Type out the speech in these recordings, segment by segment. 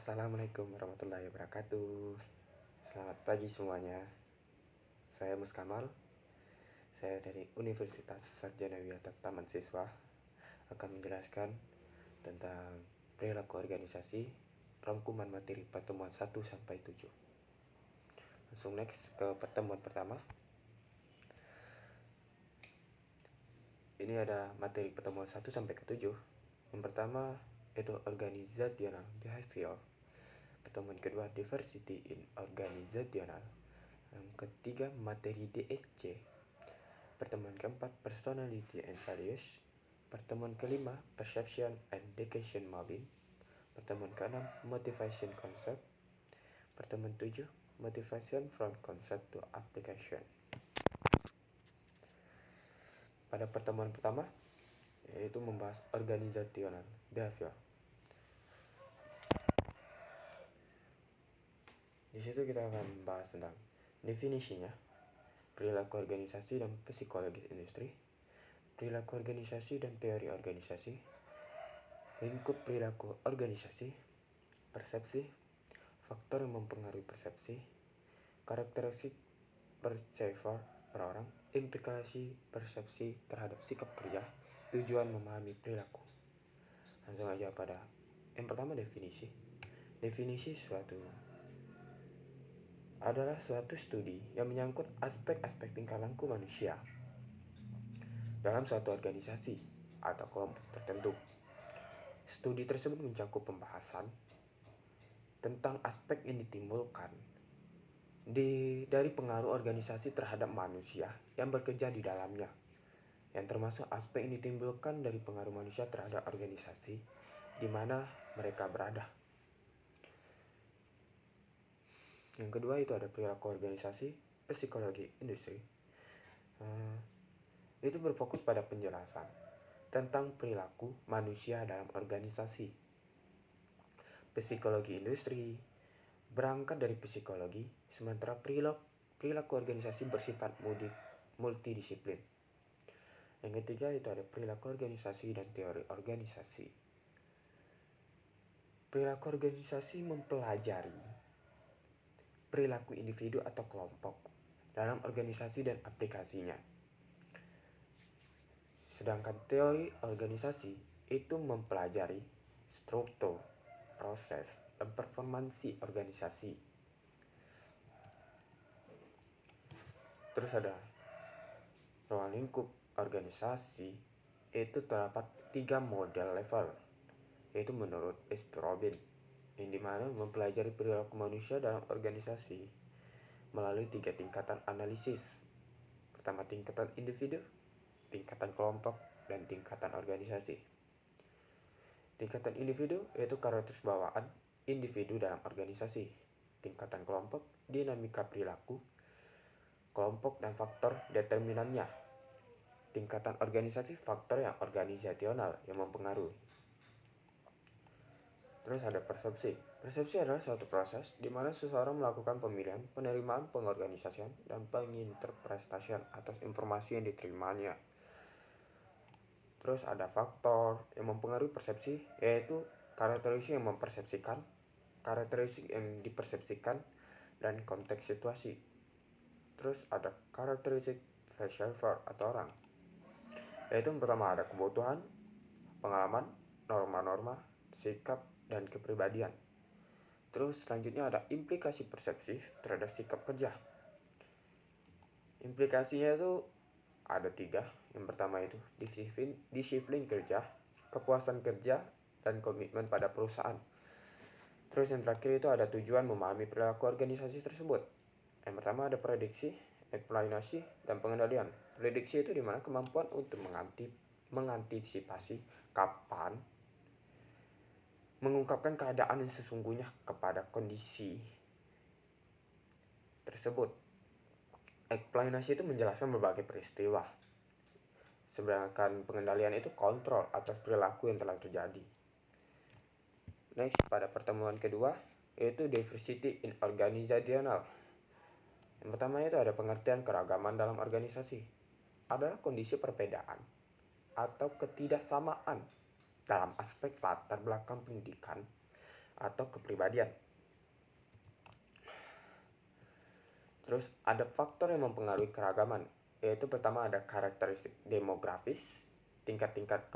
Assalamualaikum warahmatullahi wabarakatuh. Selamat pagi semuanya. Saya Muskamal. Saya dari Universitas Sarjana Wiyata Taman Siswa akan menjelaskan tentang perilaku organisasi, rangkuman materi pertemuan 1 sampai 7. Langsung next ke pertemuan pertama. Ini ada materi pertemuan 1 sampai ke 7. Yang pertama itu organizational behavior. Pertemuan kedua diversity in organizational. Yang ketiga materi DSC. Pertemuan keempat personality and values. Pertemuan kelima perception and decision mapping. Pertemuan keenam motivation concept. Pertemuan 7 motivation from concept to application. Pada pertemuan pertama yaitu membahas organizational behavior. Di situ kita akan membahas tentang definisinya, perilaku organisasi dan psikologi industri, perilaku organisasi dan teori organisasi, lingkup perilaku organisasi, persepsi, faktor yang mempengaruhi persepsi, karakteristik perceiver per orang, implikasi persepsi terhadap sikap kerja, tujuan memahami perilaku. Langsung aja pada yang pertama definisi. Definisi adalah suatu studi yang menyangkut aspek-aspek tingkah laku manusia dalam suatu organisasi atau kelompok tertentu. Studi tersebut mencakup pembahasan tentang aspek yang ditimbulkan dari pengaruh organisasi terhadap manusia yang bekerja di dalamnya, yang termasuk aspek yang ditimbulkan dari pengaruh manusia terhadap organisasi di mana mereka berada. Yang kedua itu ada perilaku organisasi, psikologi industri. Itu berfokus pada penjelasan tentang perilaku manusia dalam organisasi. Psikologi industri berangkat dari psikologi, sementara perilaku organisasi bersifat multidisiplin. Yang ketiga itu ada perilaku organisasi dan teori organisasi. Perilaku organisasi mempelajari perilaku individu atau kelompok dalam organisasi dan aplikasinya. Sedangkan teori organisasi itu mempelajari struktur, proses, dan performansi organisasi. Terus ada ruang lingkup organisasi itu terdapat 3 model level, yaitu menurut Robin, yang dimana mempelajari perilaku manusia dalam organisasi melalui 3 tingkatan analisis. Pertama tingkatan individu, tingkatan kelompok, dan tingkatan organisasi. Tingkatan individu yaitu karakteristik bawaan individu dalam organisasi. Tingkatan kelompok, dinamika perilaku kelompok dan faktor determinannya. Tingkatan organisasi, faktor yang organisasional yang mempengaruhi. Terus ada persepsi. Persepsi adalah suatu proses di mana seseorang melakukan pemilihan, penerimaan, pengorganisasian, dan penginterpretasian atas informasi yang diterimanya. Terus ada faktor yang mempengaruhi persepsi, yaitu karakteristik yang mempersepsikan, karakteristik yang dipersepsikan, dan konteks situasi. Terus ada karakteristik perceiver atau orang, yaitu yang pertama ada kebutuhan, pengalaman, norma-norma, sikap, dan kepribadian. Terus selanjutnya ada implikasi persepsi terhadap sikap kerja. Implikasinya itu ada 3. Yang pertama itu disiplin kerja, kepuasan kerja, dan komitmen pada perusahaan. Terus yang terakhir itu ada tujuan memahami perilaku organisasi tersebut. Yang pertama ada prediksi, eksplanasi, dan pengendalian. Prediksi itu dimana kemampuan untuk mengantisipasi kapan mengungkapkan keadaan yang sesungguhnya kepada kondisi tersebut. Eksplanasi itu menjelaskan berbagai peristiwa. Sedangkan pengendalian itu kontrol atas perilaku yang telah terjadi. Next, pada pertemuan kedua yaitu diversity in organizational. Yang pertama itu ada pengertian keragaman dalam organisasi. Adalah kondisi perbedaan atau ketidaksamaan dalam aspek latar belakang pendidikan, atau kepribadian. Terus ada faktor yang mempengaruhi keragaman, yaitu pertama ada karakteristik demografis, tingkat-tingkat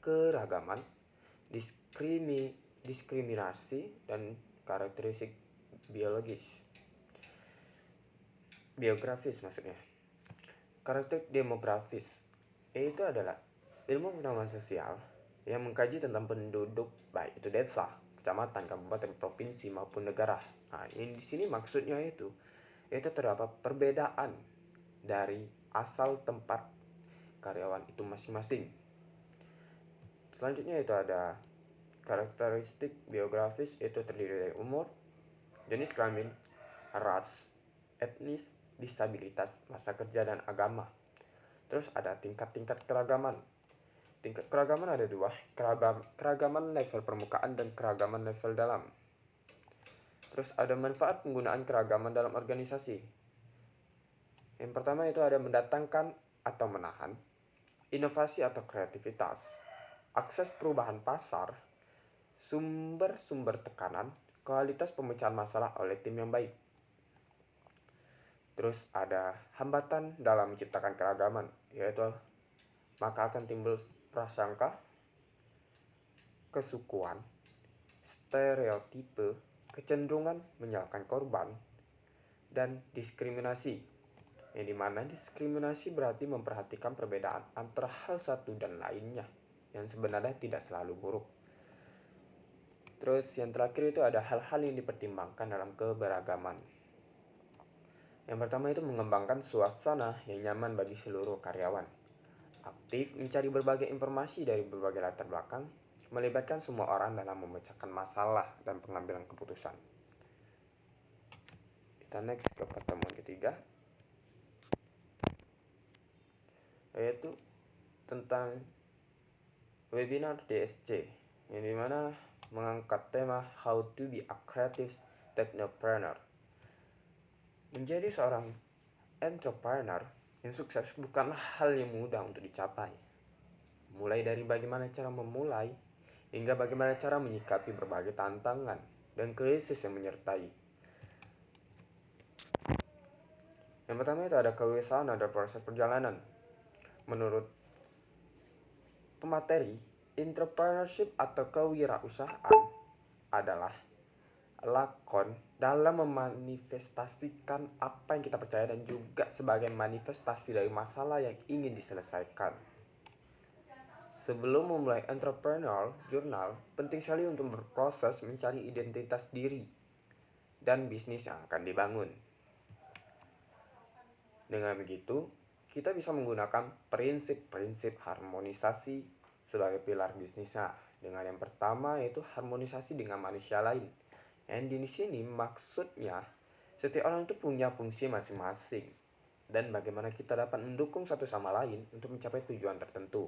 keragaman, diskriminasi, dan karakteristik biologis. Biografis maksudnya. Karakteristik demografis itu adalah ilmu pengetahuan sosial yang mengkaji tentang penduduk baik itu desa, kecamatan, kabupaten, provinsi maupun negara. Nah, ini di sini maksudnya itu terdapat perbedaan dari asal tempat karyawan itu masing-masing. Selanjutnya itu ada karakteristik biografis, itu terdiri dari umur, jenis kelamin, ras, etnis, disabilitas, masa kerja, dan agama. Terus ada tingkat-tingkat keragaman. Tingkat keragaman ada dua, keragaman level permukaan dan keragaman level dalam. Terus ada manfaat penggunaan keragaman dalam organisasi. Yang pertama itu ada mendatangkan atau menahan inovasi atau kreativitas, akses perubahan pasar, sumber-sumber tekanan, kualitas pemecahan masalah oleh tim yang baik. Terus ada hambatan dalam menciptakan keragaman, yaitu maka akan timbul prasangka, kesukuan, stereotipe, kecenderungan menyalahkan korban, dan diskriminasi. Yang dimana diskriminasi berarti memperhatikan perbedaan antara hal satu dan lainnya, yang sebenarnya tidak selalu buruk. Terus yang terakhir itu ada hal-hal yang dipertimbangkan dalam keberagaman. Yang pertama itu mengembangkan suasana yang nyaman bagi seluruh karyawan. Aktif mencari berbagai informasi dari berbagai latar belakang, melibatkan semua orang dalam memecahkan masalah dan pengambilan keputusan. Kita next ke pertemuan ketiga, yaitu tentang webinar DSC, yang dimana mengangkat tema How to be a Creative Technopreneur. Menjadi seorang entrepreneur yang sukses bukanlah hal yang mudah untuk dicapai. Mulai dari bagaimana cara memulai, hingga bagaimana cara menyikapi berbagai tantangan dan krisis yang menyertai. Yang pertama itu ada kewirausahaan ada proses perjalanan. Menurut pemateri, entrepreneurship atau kewirausahaan adalah lakon dalam memanifestasikan apa yang kita percaya dan juga sebagai manifestasi dari masalah yang ingin diselesaikan. Sebelum memulai entrepreneurial journal, penting sekali untuk berproses mencari identitas diri dan bisnis yang akan dibangun. Dengan begitu, kita bisa menggunakan prinsip-prinsip harmonisasi sebagai pilar bisnisnya. Dengan yang pertama yaitu harmonisasi dengan manusia lain. Yang di sini maksudnya setiap orang itu punya fungsi masing-masing dan bagaimana kita dapat mendukung satu sama lain untuk mencapai tujuan tertentu.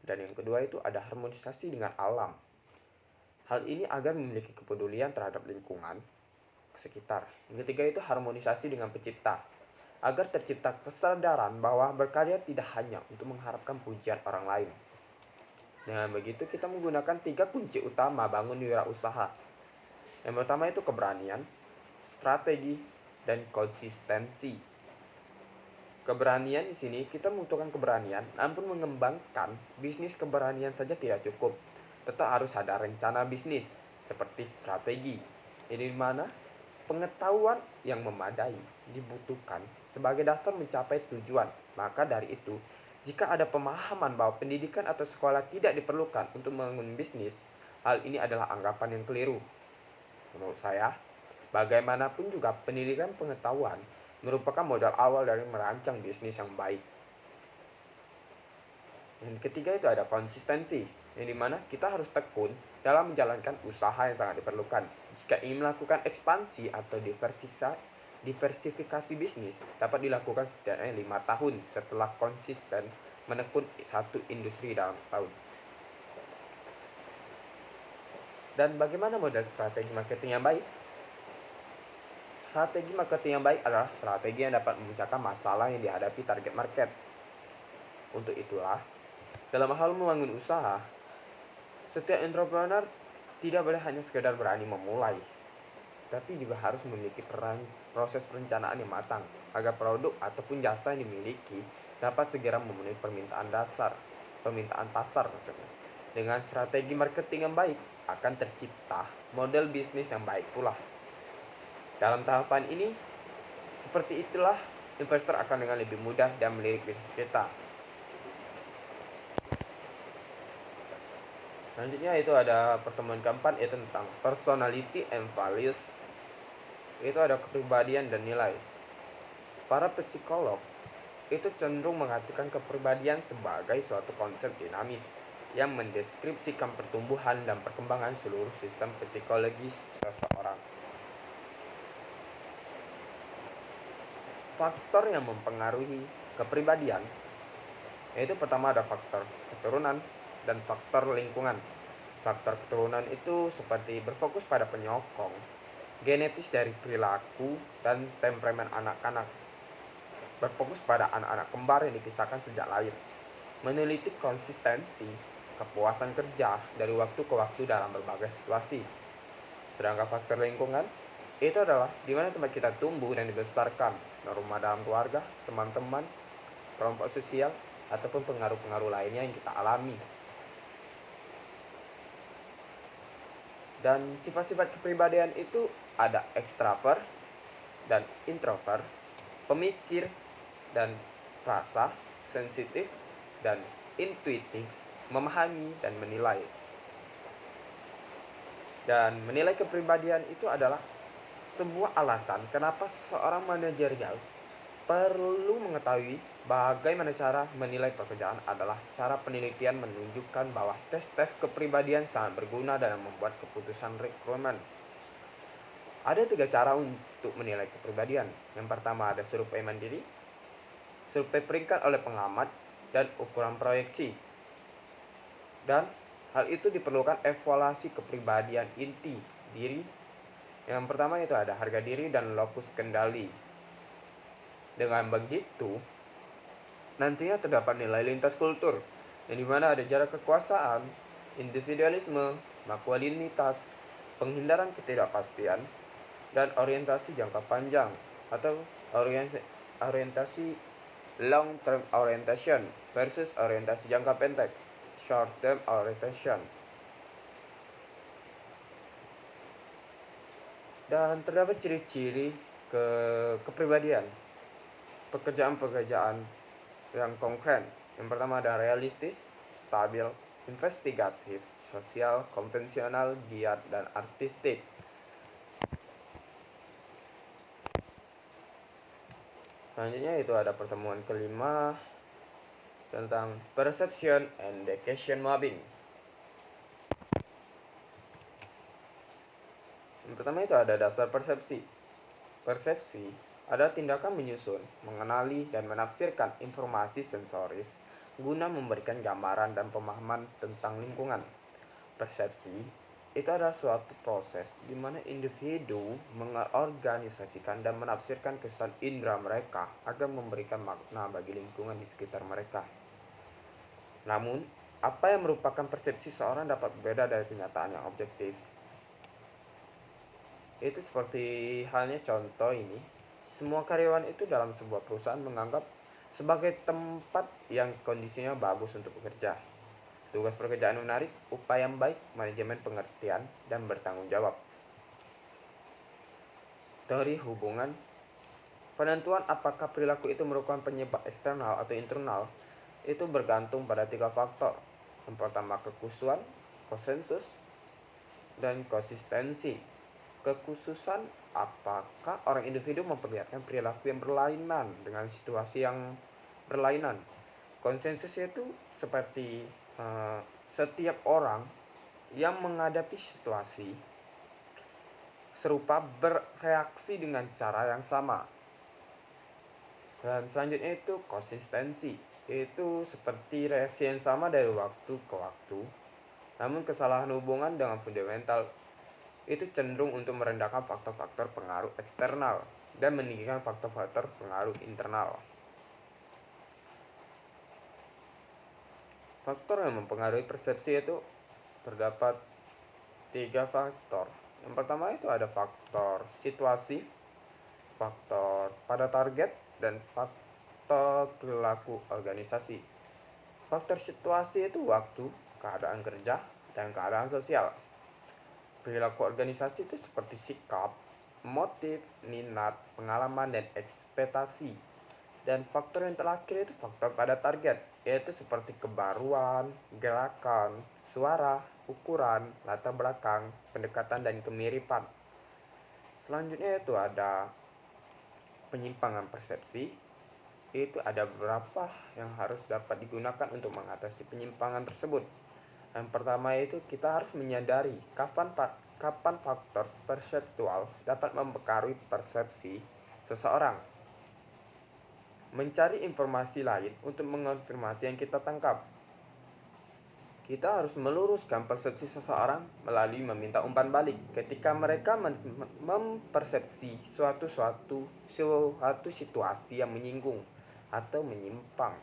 Dan yang kedua itu ada harmonisasi dengan alam. Hal ini agar memiliki kepedulian terhadap lingkungan sekitar. Yang ketiga itu harmonisasi dengan pencipta, agar tercipta kesadaran bahwa berkarya tidak hanya untuk mengharapkan pujian orang lain. Dengan begitu kita menggunakan 3 kunci utama bangun wirausaha. Yang pertama itu keberanian, strategi, dan konsistensi. Keberanian di sini kita membutuhkan keberanian, namun mengembangkan bisnis keberanian saja tidak cukup. Tetap harus ada rencana bisnis seperti strategi. Ini di mana pengetahuan yang memadai dibutuhkan sebagai dasar mencapai tujuan. Maka dari itu, jika ada pemahaman bahwa pendidikan atau sekolah tidak diperlukan untuk membangun bisnis, hal ini adalah anggapan yang keliru. Menurut saya, bagaimanapun juga pendidikan pengetahuan merupakan modal awal dari merancang bisnis yang baik. Yang ketiga itu ada konsistensi, yang dimana kita harus tekun dalam menjalankan usaha yang sangat diperlukan. Jika ingin melakukan ekspansi atau diversifikasi bisnis, dapat dilakukan setidaknya 5 tahun setelah konsisten menekun satu industri dalam setahun. Dan bagaimana model strategi marketing yang baik? Strategi marketing yang baik adalah strategi yang dapat memecahkan masalah yang dihadapi target market. Untuk itulah, dalam hal membangun usaha, setiap entrepreneur tidak boleh hanya sekedar berani memulai, tapi juga harus memiliki proses perencanaan yang matang agar produk ataupun jasa yang dimiliki dapat segera memenuhi permintaan pasar maksudnya. Dengan strategi marketing yang baik akan tercipta model bisnis yang baik pula. Dalam tahapan ini, seperti itulah investor akan dengan lebih mudah dan melirik bisnis kita. Selanjutnya itu ada pertemuan keempat, yaitu tentang personality and values. Itu ada kepribadian dan nilai. Para psikolog itu cenderung mengartikan kepribadian sebagai suatu konsep dinamis yang mendeskripsikan pertumbuhan dan perkembangan seluruh sistem psikologis seseorang. Faktor yang mempengaruhi kepribadian yaitu pertama ada faktor keturunan dan faktor lingkungan. Faktor keturunan itu seperti berfokus pada penyokong genetis dari perilaku dan temperamen anak-anak. Berfokus pada anak-anak kembar yang dipisahkan sejak lahir. Meneliti konsistensi kepuasan kerja dari waktu ke waktu dalam berbagai situasi. Sedangkan faktor lingkungan itu adalah di mana tempat kita tumbuh dan dibesarkan, norma dalam keluarga, teman-teman, kelompok sosial, ataupun pengaruh-pengaruh lainnya yang kita alami. Dan sifat-sifat kepribadian itu ada ekstrovert dan introvert, pemikir dan rasa, sensitif dan intuitif, memahami dan menilai. Dan menilai kepribadian itu adalah sebuah alasan kenapa seorang manajerial perlu mengetahui bagaimana cara menilai pekerjaan adalah cara penelitian menunjukkan bahwa tes-tes kepribadian sangat berguna dalam membuat keputusan rekrutmen. Ada 3 cara untuk menilai kepribadian. Yang pertama ada survei mandiri, survei peringkat oleh pengamat, dan ukuran proyeksi. Dan hal itu diperlukan evaluasi kepribadian inti diri. Yang pertama itu ada harga diri dan lokus kendali. Dengan begitu, nantinya terdapat nilai lintas kultur, yang dimana ada jarak kekuasaan, individualisme, maskulinitas, penghindaran ketidakpastian, dan orientasi jangka panjang atau orientasi long term orientation versus orientasi jangka pendek short term orientation. Dan terdapat ciri-ciri kepribadian pekerjaan-pekerjaan yang konkret. Yang pertama ada realistis, stabil, investigatif, sosial, konvensional, giat, dan artistik. Selanjutnya itu ada pertemuan kelima tentang perception and decision mapping. Yang pertama itu ada dasar persepsi. Persepsi adalah tindakan menyusun, mengenali, dan menafsirkan informasi sensoris guna memberikan gambaran dan pemahaman tentang lingkungan. Persepsi itu adalah suatu proses di mana individu mengorganisasikan dan menafsirkan kesan indera mereka agar memberikan makna bagi lingkungan di sekitar mereka. Namun, apa yang merupakan persepsi seorang dapat berbeda dari kenyataan yang objektif. Itu seperti halnya contoh ini, semua karyawan itu dalam sebuah perusahaan menganggap sebagai tempat yang kondisinya bagus untuk bekerja. Tugas pekerjaan menarik, upaya yang baik, manajemen pengertian, dan bertanggung jawab. Teori hubungan, penentuan apakah perilaku itu merupakan penyebab eksternal atau internal, itu bergantung pada 3 faktor. Yang pertama kekhususan, konsensus, dan konsistensi. Kekhususan, apakah orang individu memperlihatkan perilaku yang berlainan dengan situasi yang berlainan. Konsensus itu seperti setiap orang yang menghadapi situasi serupa bereaksi dengan cara yang sama. Dan selanjutnya itu konsistensi, itu seperti reaksi yang sama dari waktu ke waktu, namun kesalahan hubungan dengan fundamental itu cenderung untuk merendahkan faktor-faktor pengaruh eksternal dan meninggikan faktor-faktor pengaruh internal. Faktor yang mempengaruhi persepsi itu terdapat 3 faktor. Yang pertama itu ada faktor situasi, faktor pada target, dan faktor perilaku organisasi. Faktor situasi itu waktu, keadaan kerja, dan keadaan sosial. Perilaku organisasi itu seperti sikap, motif, minat, pengalaman, dan ekspektasi. Dan faktor yang terakhir itu faktor pada target, yaitu seperti kebaruan, gerakan, suara, ukuran, latar belakang, pendekatan, dan kemiripan. Selanjutnya itu ada penyimpangan persepsi. Itu ada beberapa yang harus dapat digunakan untuk mengatasi penyimpangan tersebut. Yang pertama itu kita harus menyadari kapan faktor perseptual dapat mempengaruhi persepsi seseorang. Mencari informasi lain untuk mengonfirmasi yang kita tangkap. Kita harus meluruskan persepsi seseorang melalui meminta umpan balik ketika mereka mempersepsi suatu situasi yang menyinggung atau menyimpang.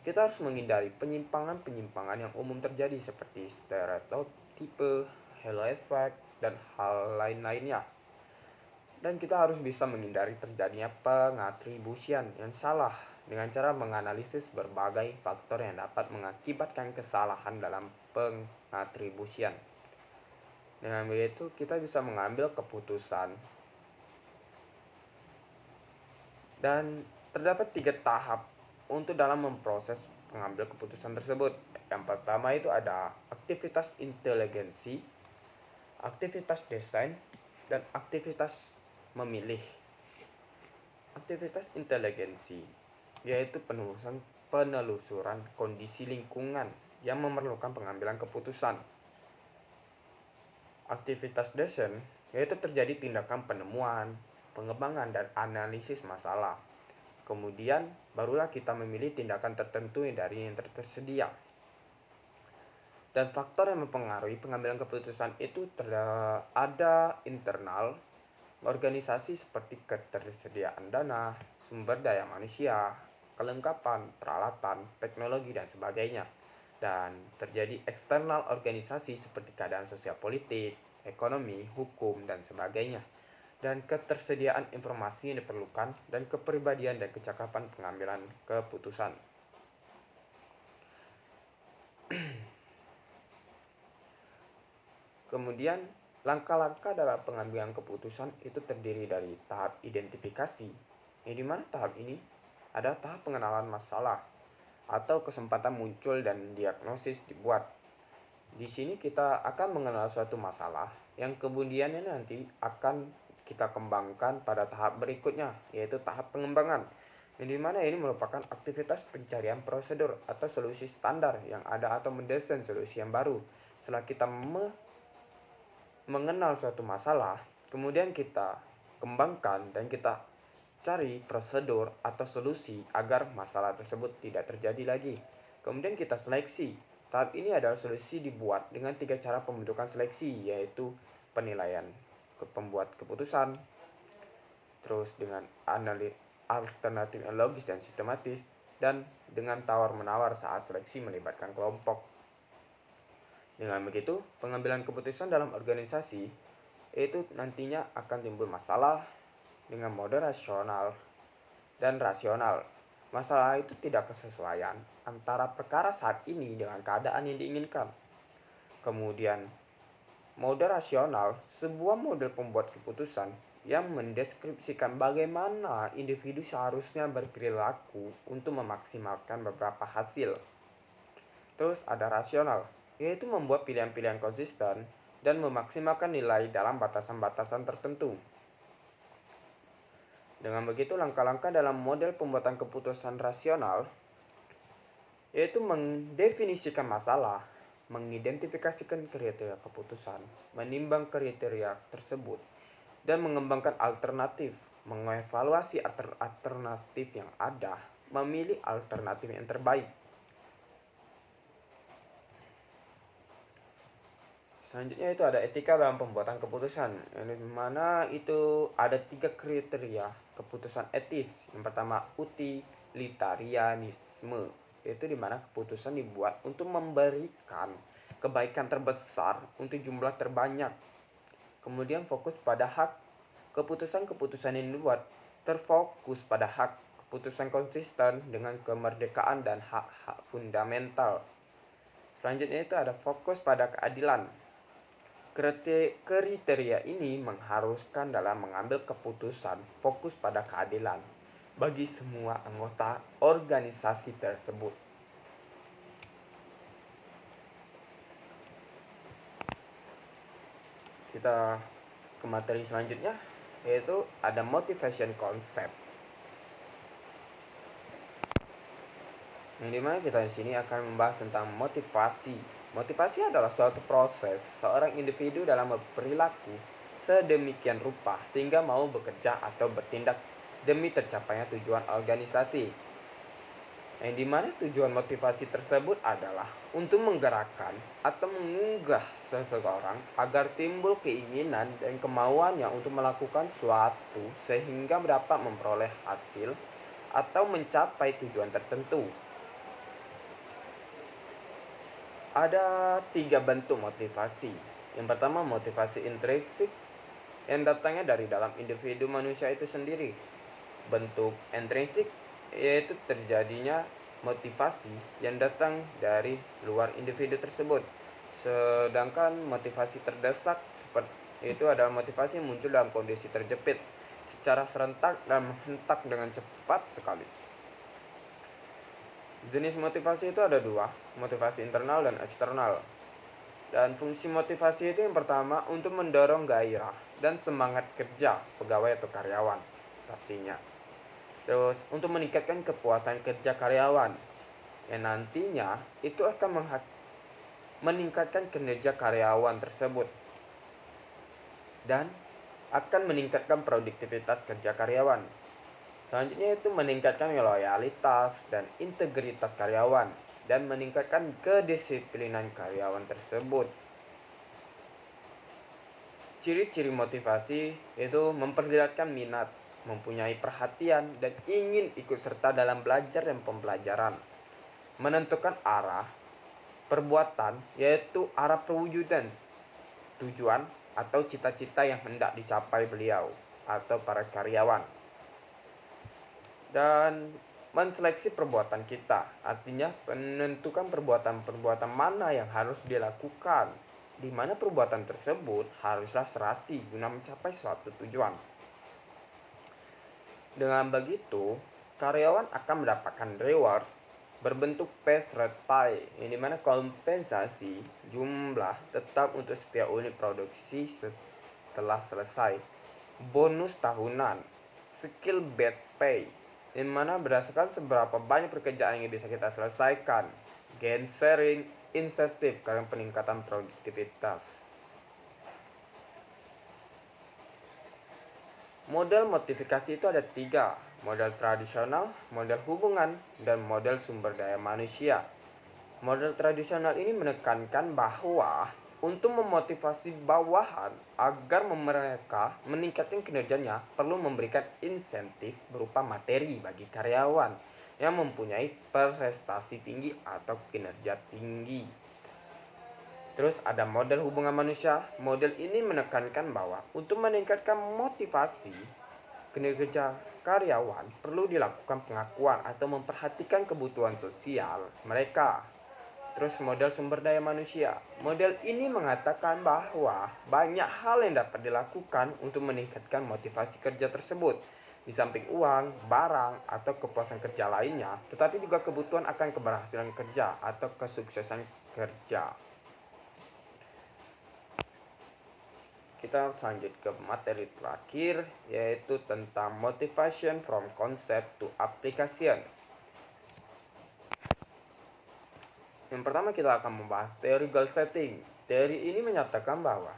Kita harus menghindari penyimpangan-penyimpangan yang umum terjadi seperti stereotipe, halo effect, dan hal lain-lainnya. Dan kita harus bisa menghindari terjadinya pengatribusian yang salah dengan cara menganalisis berbagai faktor yang dapat mengakibatkan kesalahan dalam pengatribusian. Dengan begitu kita bisa mengambil keputusan. Dan terdapat 3 tahap untuk dalam memproses pengambil keputusan tersebut. Yang pertama itu ada aktivitas inteligensi, aktivitas desain, dan aktivitas memilih. Aktivitas inteligensi yaitu penelusuran kondisi lingkungan yang memerlukan pengambilan keputusan. Aktivitas desain yaitu terjadi tindakan penemuan, pengembangan, dan analisis masalah. Kemudian barulah kita memilih tindakan tertentu dari yang tersedia. Dan faktor yang mempengaruhi pengambilan keputusan itu ada internal, organisasi seperti ketersediaan dana, sumber daya manusia, kelengkapan, peralatan, teknologi, dan sebagainya. Dan terjadi eksternal organisasi seperti keadaan sosial politik, ekonomi, hukum, dan sebagainya. Dan ketersediaan informasi yang diperlukan, dan kepribadian dan kecakapan pengambilan keputusan. Kemudian, langkah-langkah dalam pengambilan keputusan itu terdiri dari tahap identifikasi, yang dimana tahap ini adalah tahap pengenalan masalah atau kesempatan muncul dan diagnosis dibuat. Di sini kita akan mengenal suatu masalah yang kemudiannya nanti akan kita kembangkan pada tahap berikutnya, yaitu tahap pengembangan, yang dimana ini merupakan aktivitas pencarian prosedur atau solusi standar yang ada atau mendesain solusi yang baru. Setelah kita mengenal suatu masalah, kemudian kita kembangkan dan kita cari prosedur atau solusi agar masalah tersebut tidak terjadi lagi. Kemudian kita seleksi. Tahap ini adalah solusi dibuat dengan 3 cara pembentukan seleksi, yaitu penilaian pembuat keputusan, terus dengan alternatif yang logis dan sistematis, dan dengan tawar-menawar saat seleksi melibatkan kelompok. Dengan begitu, pengambilan keputusan dalam organisasi itu nantinya akan timbul masalah dengan mode rasional dan rasional. Masalah itu tidak kesesuaian antara perkara saat ini dengan keadaan yang diinginkan. Kemudian, mode rasional, sebuah model pembuat keputusan yang mendeskripsikan bagaimana individu seharusnya berperilaku untuk memaksimalkan beberapa hasil. Terus ada rasional, yaitu membuat pilihan-pilihan konsisten dan memaksimalkan nilai dalam batasan-batasan tertentu. Dengan begitu, langkah-langkah dalam model pembuatan keputusan rasional yaitu mendefinisikan masalah, mengidentifikasikan kriteria keputusan, menimbang kriteria tersebut, dan mengembangkan alternatif, mengevaluasi alternatif yang ada, memilih alternatif yang terbaik. Selanjutnya itu ada etika dalam pembuatan keputusan, yang mana itu ada 3 kriteria keputusan etis. Yang pertama, utilitarianisme, yaitu dimana keputusan dibuat untuk memberikan kebaikan terbesar untuk jumlah terbanyak. Kemudian fokus pada hak. Keputusan-keputusan yang dibuat terfokus pada hak. Keputusan konsisten dengan kemerdekaan dan hak-hak fundamental. Selanjutnya itu ada fokus pada keadilan. Kriteria ini mengharuskan dalam mengambil keputusan fokus pada keadilan bagi semua anggota organisasi tersebut. Kita ke materi selanjutnya, yaitu ada motivation concept. Yang dimana kita di sini akan membahas tentang motivasi. Motivasi adalah suatu proses seorang individu dalam berperilaku sedemikian rupa sehingga mau bekerja atau bertindak demi tercapainya tujuan organisasi. Yang dimana tujuan motivasi tersebut adalah untuk menggerakkan atau mengunggah seseorang agar timbul keinginan dan kemauannya untuk melakukan suatu sehingga dapat memperoleh hasil atau mencapai tujuan tertentu. Ada 3 bentuk motivasi. Yang pertama, motivasi intrinsik yang datangnya dari dalam individu manusia itu sendiri. Bentuk intrinsik yaitu terjadinya motivasi yang datang dari luar individu tersebut. Sedangkan motivasi terdesak seperti itu adalah motivasi yang muncul dalam kondisi terjepit secara serentak dan menghentak dengan cepat sekali. Jenis motivasi itu ada 2, motivasi internal dan eksternal. Dan fungsi motivasi itu yang pertama untuk mendorong gairah dan semangat kerja pegawai atau karyawan pastinya. Terus untuk meningkatkan kepuasan kerja karyawan yang nantinya itu akan meningkatkan kinerja karyawan tersebut dan akan meningkatkan produktivitas kerja karyawan. Selanjutnya itu meningkatkan loyalitas dan integritas karyawan dan meningkatkan kedisiplinan karyawan tersebut. Ciri-ciri motivasi itu memperlihatkan minat, mempunyai perhatian, dan ingin ikut serta dalam belajar dan pembelajaran. Menentukan arah perbuatan, yaitu arah perwujudan tujuan atau cita-cita yang hendak dicapai beliau atau para karyawan. Dan menseleksi perbuatan kita, artinya menentukan perbuatan-perbuatan mana yang harus dilakukan, di mana perbuatan tersebut haruslah serasi guna mencapai suatu tujuan. Dengan begitu, karyawan akan mendapatkan reward berbentuk pay rate, yang dimana kompensasi jumlah tetap untuk setiap unit produksi setelah selesai, bonus tahunan, skill based pay, yang mana berdasarkan seberapa banyak pekerjaan yang bisa kita selesaikan, gain sharing, insentif karena peningkatan produktivitas. Model motivasi itu ada 3, model tradisional, model hubungan, dan model sumber daya manusia. Model tradisional ini menekankan bahwa untuk memotivasi bawahan agar mereka meningkatkan kinerjanya perlu memberikan insentif berupa materi bagi karyawan yang mempunyai prestasi tinggi atau kinerja tinggi. Terus ada model hubungan manusia. Model ini menekankan bahwa untuk meningkatkan motivasi kinerja karyawan perlu dilakukan pengakuan atau memperhatikan kebutuhan sosial mereka. Terus model sumber daya manusia. Model ini mengatakan bahwa banyak hal yang dapat dilakukan untuk meningkatkan motivasi kerja tersebut. Di samping uang, barang, atau kepuasan kerja lainnya, tetapi juga kebutuhan akan keberhasilan kerja atau kesuksesan kerja. Kita lanjut ke materi terakhir, yaitu tentang motivation from concept to application. Yang pertama kita akan membahas teori goal setting. Teori ini menyatakan bahwa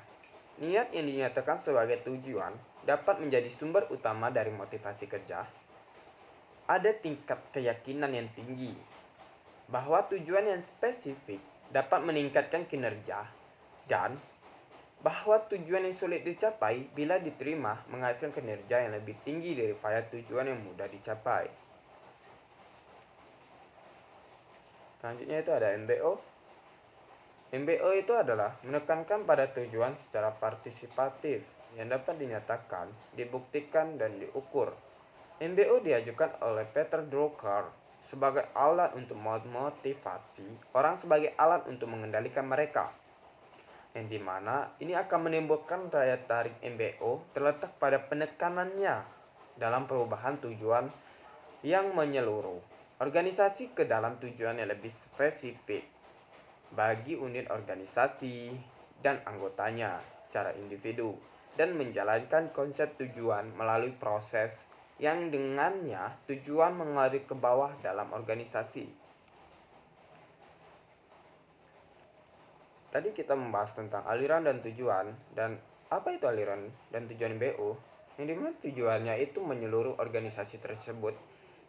niat yang dinyatakan sebagai tujuan dapat menjadi sumber utama dari motivasi kerja. Ada tingkat keyakinan yang tinggi bahwa tujuan yang spesifik dapat meningkatkan kinerja dan bahwa tujuan yang sulit dicapai bila diterima menghasilkan kinerja yang lebih tinggi daripada tujuan yang mudah dicapai. Selanjutnya itu ada MBO. MBO itu adalah menekankan pada tujuan secara partisipatif yang dapat dinyatakan, dibuktikan, dan diukur. MBO diajukan oleh Peter Drucker sebagai alat untuk memotivasi orang sebagai alat untuk mengendalikan mereka, yang dimana ini akan menimbulkan daya tarik MBO terletak pada penekanannya dalam perubahan tujuan yang menyeluruh organisasi ke dalam tujuan yang lebih spesifik bagi unit organisasi dan anggotanya secara individu, dan menjalankan konsep tujuan melalui proses yang dengannya tujuan mengalir ke bawah dalam organisasi. Tadi kita membahas tentang aliran dan tujuan, dan apa itu aliran dan tujuan MBO, yang dimana tujuannya itu menyeluruh organisasi tersebut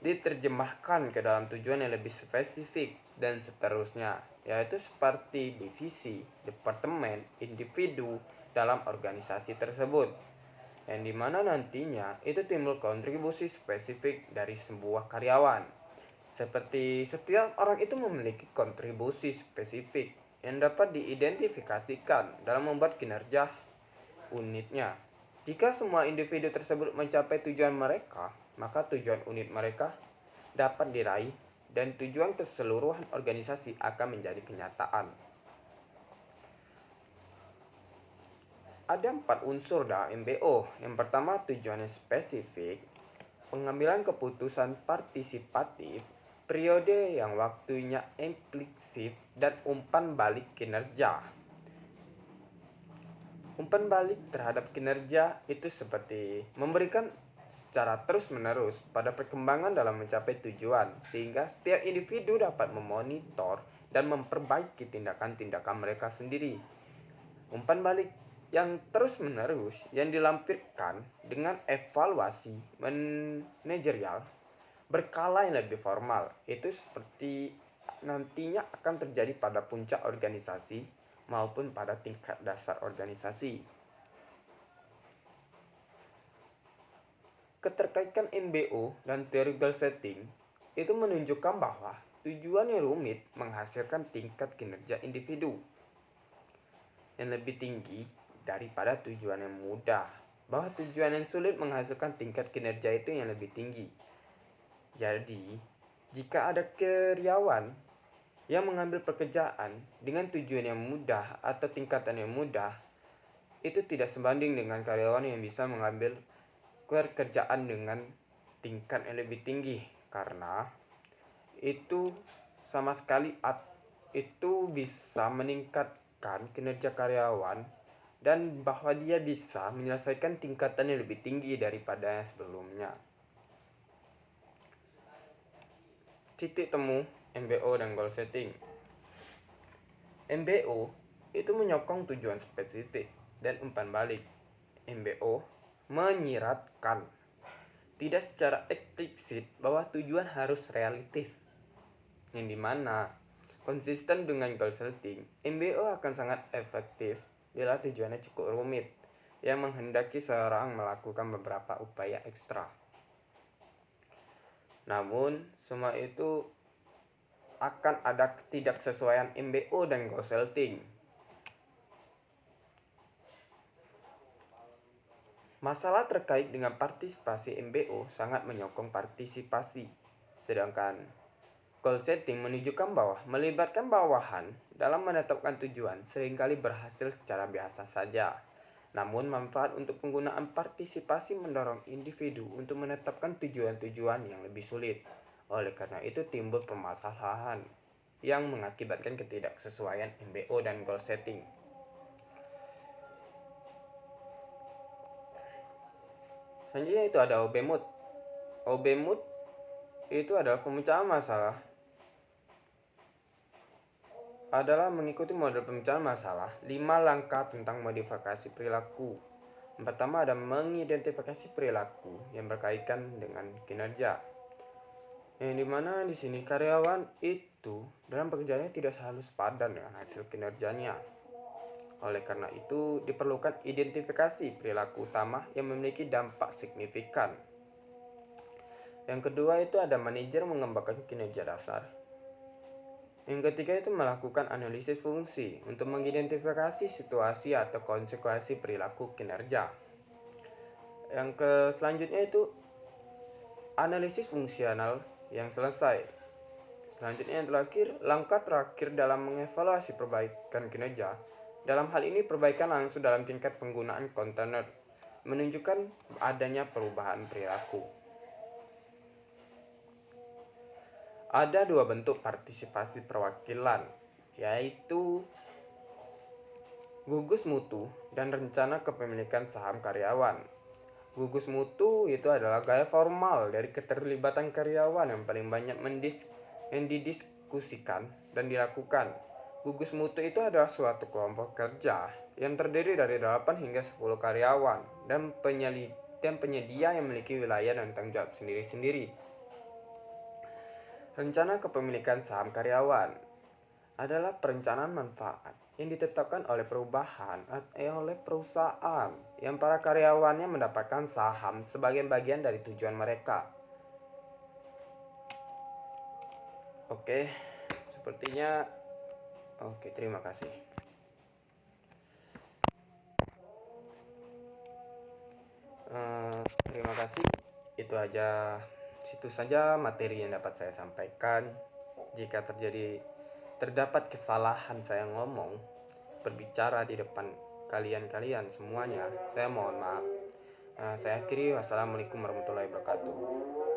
diterjemahkan ke dalam tujuan yang lebih spesifik dan seterusnya, yaitu seperti divisi, departemen, individu dalam organisasi tersebut, yang dimana nantinya itu timbul kontribusi spesifik dari sebuah karyawan. Seperti setiap orang itu memiliki kontribusi spesifik yang dapat diidentifikasikan dalam membuat kinerja unitnya. Jika semua individu tersebut mencapai tujuan mereka, maka tujuan unit mereka dapat diraih dan tujuan keseluruhan organisasi akan menjadi kenyataan. Ada 4 unsur dalam MBO. Yang pertama, tujuan yang spesifik, pengambilan keputusan partisipatif, periode yang waktunya implisit, dan umpan balik kinerja. Umpan balik terhadap kinerja itu seperti memberikan secara terus-menerus pada perkembangan dalam mencapai tujuan, sehingga setiap individu dapat memonitor dan memperbaiki tindakan-tindakan mereka sendiri. Umpan balik yang terus-menerus yang dilampirkan dengan evaluasi manajerial berkala yang lebih formal, itu seperti nantinya akan terjadi pada puncak organisasi maupun pada tingkat dasar organisasi. Keterkaitan MBO dan teori goal setting itu menunjukkan bahwa tujuan yang rumit menghasilkan tingkat kinerja individu yang lebih tinggi daripada tujuan yang mudah, bahwa tujuan yang sulit menghasilkan tingkat kinerja itu yang lebih tinggi. Jadi, jika ada karyawan yang mengambil pekerjaan dengan tujuan yang mudah atau tingkatan yang mudah, itu tidak sebanding dengan karyawan yang bisa mengambil pekerjaan dengan tingkat yang lebih tinggi, karena itu sama sekali itu bisa meningkatkan kinerja karyawan dan bahwa dia bisa menyelesaikan tingkatan yang lebih tinggi daripada yang sebelumnya. Titik temu MBO dan goal setting. MBO itu menyokong tujuan spesifik dan umpan balik. MBO menyiratkan tidak secara eksplisit bahwa tujuan harus realistis, yang dimana konsisten dengan goal setting, MBO akan sangat efektif bila tujuannya cukup rumit yang menghendaki seorang melakukan beberapa upaya ekstra. Namun, semua itu akan ada ketidaksesuaian MBO dan goal setting. Masalah terkait dengan partisipasi MBO sangat menyokong partisipasi, sedangkan goal setting menunjukkan bahwa melibatkan bawahan dalam menetapkan tujuan seringkali berhasil secara biasa saja. Namun manfaat untuk penggunaan partisipasi mendorong individu untuk menetapkan tujuan-tujuan yang lebih sulit. Oleh karena itu timbul permasalahan yang mengakibatkan ketidaksesuaian MBO dan goal setting. Selanjutnya itu ada OB Mood. OB Mood itu adalah pemecahan masalah, adalah mengikuti model pemecahan masalah 5 langkah tentang modifikasi perilaku. Yang pertama ada mengidentifikasi perilaku yang berkaitan dengan kinerja, yang dimana di sini karyawan itu dalam pekerjaannya tidak selalu sepadan dengan hasil kinerjanya. Oleh karena itu diperlukan identifikasi perilaku utama yang memiliki dampak signifikan. Yang kedua itu ada manajer mengembangkan kinerja dasar. Yang ketiga itu melakukan analisis fungsi untuk mengidentifikasi situasi atau konsekuensi perilaku kinerja. Selanjutnya itu analisis fungsional yang selesai. Selanjutnya yang terakhir, langkah terakhir dalam mengevaluasi perbaikan kinerja. Dalam hal ini perbaikan langsung dalam tingkat penggunaan kontainer, menunjukkan adanya perubahan perilaku. Ada dua bentuk partisipasi perwakilan, yaitu gugus mutu dan rencana kepemilikan saham karyawan. Gugus mutu itu adalah gaya formal dari keterlibatan karyawan yang paling banyak didiskusikan dan dilakukan. Gugus mutu itu adalah suatu kelompok kerja yang terdiri dari 8 hingga 10 karyawan dan penyedia yang memiliki wilayah dan tanggung jawab sendiri-sendiri. Rencana kepemilikan saham karyawan adalah perencanaan manfaat yang ditetapkan oleh perusahaan yang para karyawannya mendapatkan saham sebagai bagian dari tujuan mereka. Oke, sepertinya terima kasih. Terima kasih. Itu saja materi yang dapat saya sampaikan. Jika terdapat kesalahan saya ngomong, berbicara di depan kalian semuanya, saya mohon maaf. Saya akhiri. Wassalamualaikum warahmatullahi wabarakatuh.